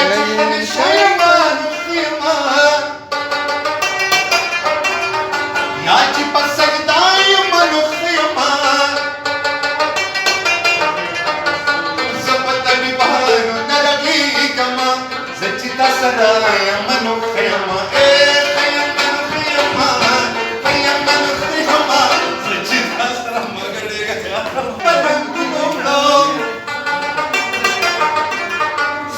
من شيمان خيمان يا جي بسجداي من خيمان زبط ببهار نرغي كما زجتا سراي من خيمان خيمان خيمان خيمان خيمان زجتا سراي مغريغا پتنگ نوڑو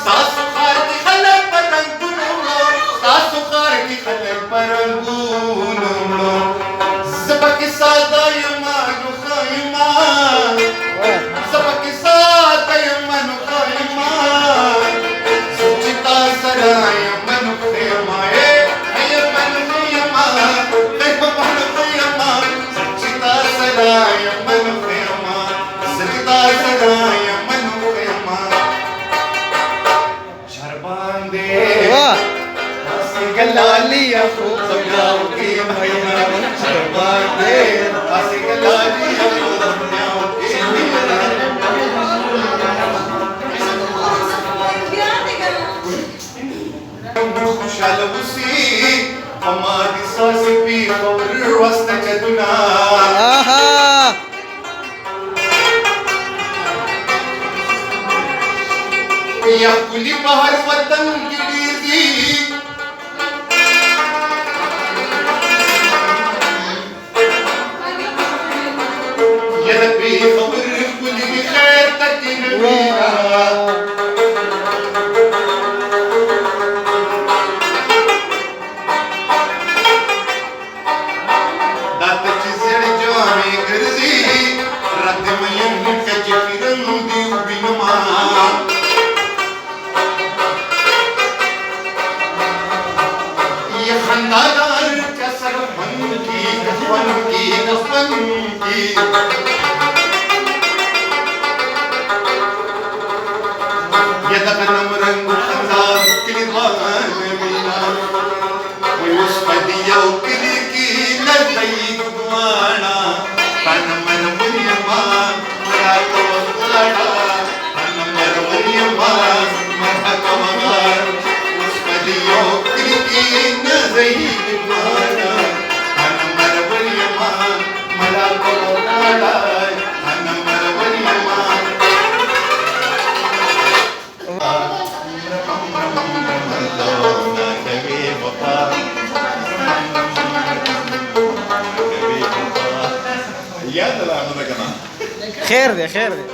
ساسو خار کی خلق پتنگ نوڑو ساسو خار کی خلق پتنگ نوڑو زبک سادا یمانو خیمان زبک سادا یمانو خیمان زجتا سراي من خيمان خيمان خيمان خيمان خيمان زجتا سراي من خيمان زجتا سراي من خيمان شربان دے آسی گلالی خوب سمجھاؤ کی مہینہ شربان دے آسی گلالی خوب سمجھاؤ کی شالوسی ہماری ساسی پی خبر وسط جدنا یا کلی بہر وطن کی دیدی یا نبی خبر کلی خیر تکی نبینا دات چیزر جو ہمیں گرزی رد مین کچ فرن دیو بینما یہ خندادار کسر من کی کفن کی کفن کی یہ دغنم رنگ خندار کلی دوان مینا اس پدیو کلی کی لدئی دوانا پنمر مریمان مرا تو غلڑا پنمر مریمان مرا تو غلڑا اس پدیو کلی کی نزئی دوانا پنمر مریمان مرا تو غلڑا پنمر مریمان خير دي